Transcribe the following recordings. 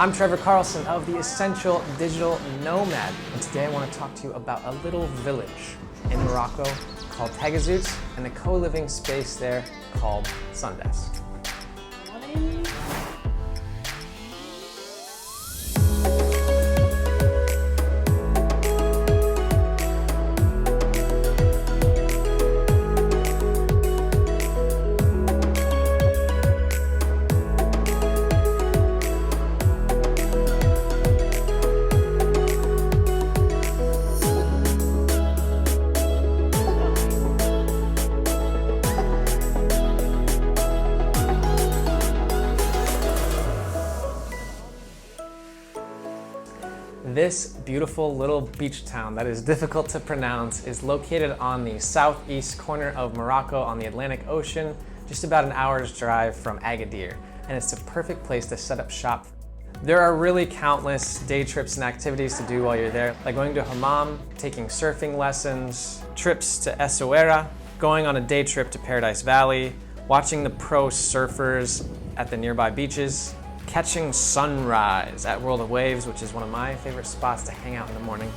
I'm Trevor Carlson of the Essential Digital Nomad, and today I want to talk to you about a little village in Morocco called Taghazout and a co-living space there called Sundesk. This beautiful little beach town that is difficult to pronounce is located on the southeast corner of Morocco on the Atlantic Ocean, just about an hour's drive from Agadir, and it's a perfect place to set up shop. There are really countless day trips and activities to do while you're there, like going to Hammam, taking surfing lessons, trips to Essaouira, going on a day trip to Paradise Valley, watching the pro surfers at the nearby beaches, catching sunrise at World of Waves, which is one of my favorite spots to hang out in the morning,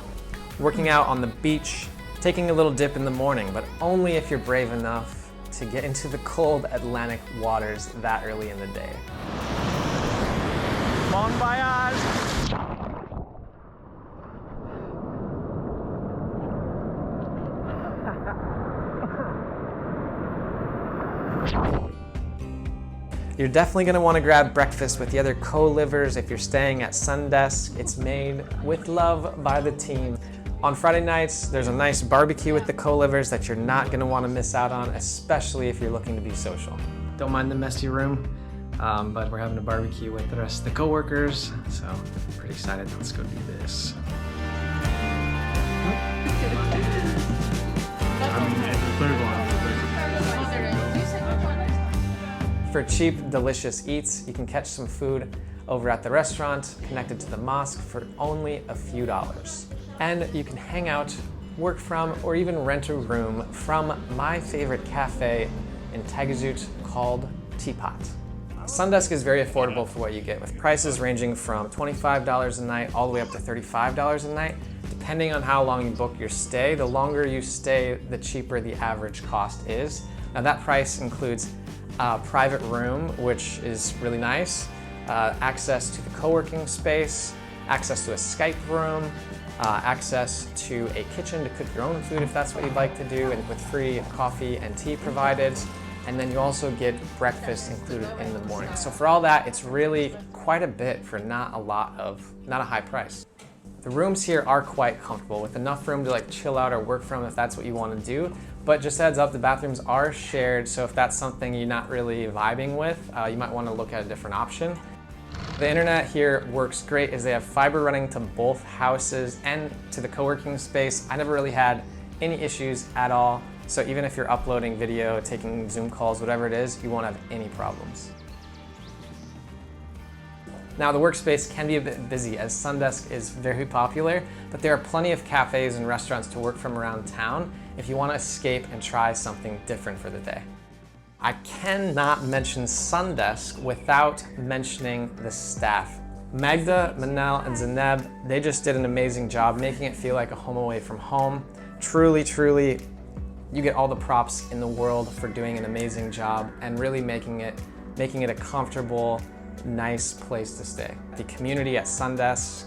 working out on the beach, taking a little dip in the morning, but only if you're brave enough to get into the cold Atlantic waters that early in the day. Bon voyage! You're definitely going to want to grab breakfast with the other co-livers if you're staying at Sundesk. It's made with love by the team. On Friday nights, there's a nice barbecue with the co-livers that you're not going to want to miss out on, especially if you're looking to be social. Don't mind the messy room, but we're having a barbecue with the rest of the co-workers, so I'm pretty excited. Let's go do this. For cheap, delicious eats, you can catch some food over at the restaurant connected to the mosque for only a few dollars. And you can hang out, work from, or even rent a room from my favorite cafe in Taghazout called Teapot. Sundesk is very affordable for what you get, with prices ranging from $25 a night all the way up to $35 a night. Depending on how long you book your stay, the longer you stay, the cheaper the average cost is. Now that price includes a private room, which is really nice, access to the co-working space, access to a Skype room, access to a kitchen to cook your own food if that's what you'd like to do, and with free coffee and tea provided. And then you also get breakfast included in the morning. So for all that, it's really quite a bit for not a high price. The rooms here are quite comfortable, with enough room to chill out or work from if that's what you want to do. But just a heads up, the bathrooms are shared, so if that's something you're not really vibing with, you might want to look at a different option. The internet here works great as they have fiber running to both houses and to the co-working space. I never really had any issues at all, so even if you're uploading video, taking Zoom calls, whatever it is, you won't have any problems. Now the workspace can be a bit busy as Sundesk is very popular, but there are plenty of cafes and restaurants to work from around town if you want to escape and try something different for the day. I cannot mention Sundesk without mentioning the staff. Magda, Manal, and Zaneb, they just did an amazing job making it feel like a home away from home. Truly, truly, you get all the props in the world for doing an amazing job and really making it a comfortable, nice place to stay. The community at Sundesk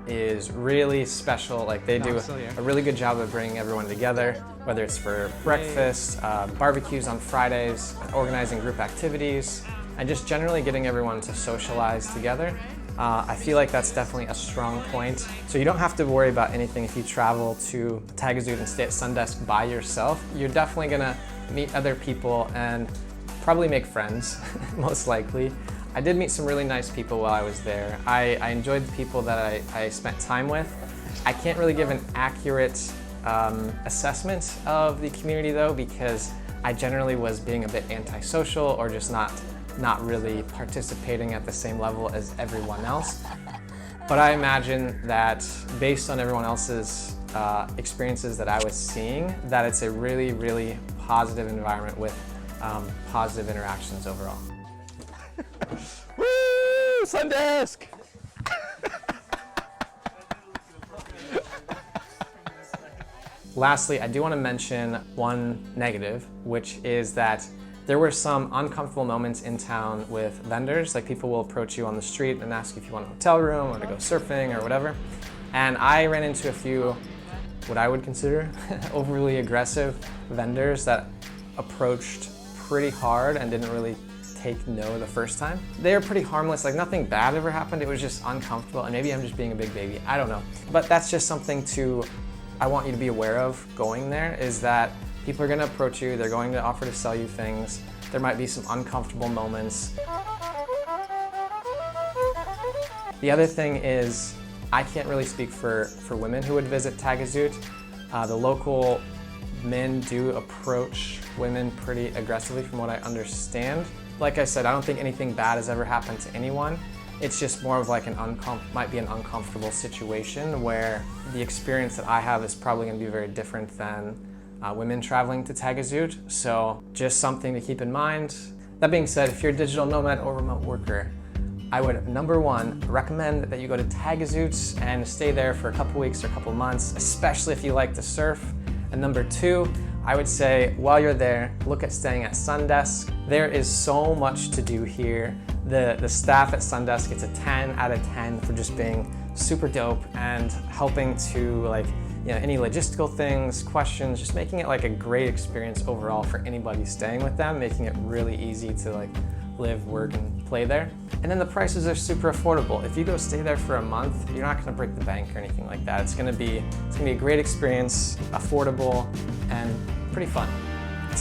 is really special. They do a really good job of bringing everyone together, whether it's for breakfast, barbecues on Fridays, organizing group activities, and just generally getting everyone to socialize together. I feel like that's definitely a strong point. So you don't have to worry about anything if you travel to Taghazout and stay at Sundesk by yourself. You're definitely gonna meet other people and probably make friends, most likely. I did meet some really nice people while I was there. I enjoyed the people that I spent time with. I can't really give an accurate assessment of the community though, because I generally was being a bit antisocial or just not really participating at the same level as everyone else. But I imagine that based on everyone else's experiences that I was seeing, that it's a really, really positive environment with positive interactions overall. Woo! Sundesk! Lastly, I do want to mention one negative, which is that there were some uncomfortable moments in town with vendors. Like, people will approach you on the street and ask you if you want a hotel room or to go surfing or whatever. And I ran into a few, what I would consider overly aggressive vendors that approached pretty hard and didn't really take no the first time. They were pretty harmless, like nothing bad ever happened. It was just uncomfortable, and maybe I'm just being a big baby, I don't know. But that's just something I want you to be aware of going there, is that people are gonna approach you, they're going to offer to sell you things. There might be some uncomfortable moments. The other thing is, I can't really speak for women who would visit Taghazout. The local men do approach women pretty aggressively from what I understand. Like I said, I don't think anything bad has ever happened to anyone. It's just more of like might be an uncomfortable situation where the experience that I have is probably going to be very different than women traveling to Taghazout. So just something to keep in mind. That being said, if you're a digital nomad or remote worker, I would, number one, recommend that you go to Taghazout and stay there for a couple weeks or a couple months, especially if you like to surf. And number two, I would say while you're there, look at staying at Sundesk. There is so much to do here. The staff at Sundesk gets a 10 out of 10 for just being super dope and helping to any logistical things, questions, just making it like a great experience overall for anybody staying with them, making it really easy to live, work, and play there. And then the prices are super affordable. If you go stay there for a month, you're not gonna break the bank or anything like that. It's gonna be a great experience, affordable, and pretty fun.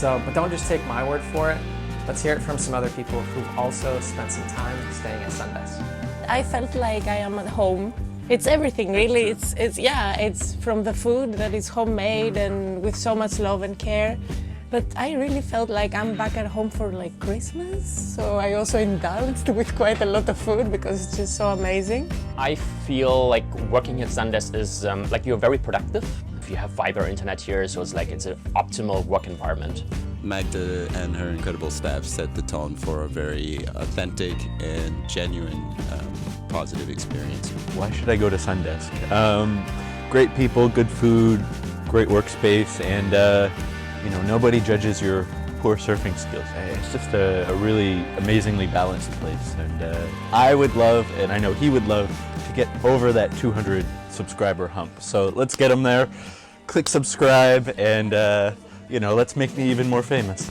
But don't just take my word for it. Let's hear it from some other people who've also spent some time staying at Sundesk. I felt like I am at home. It's everything, really. It's from the food that is homemade and with so much love and care. But I really felt like I'm back at home for Christmas. So I also indulged with quite a lot of food because it's just so amazing. I feel like working at Sundesk is you're very productive. If you have fiber internet here, so it's an optimal work environment. Magda and her incredible staff set the tone for a very authentic and genuine positive experience. Why should I go to Sundesk? Great people, good food, great workspace, and nobody judges your poor surfing skills. It's just a really amazingly balanced place, and I would love, and I know he would love, to get over that 200 subscriber hump. So let's get him there. Click subscribe, and let's make me even more famous.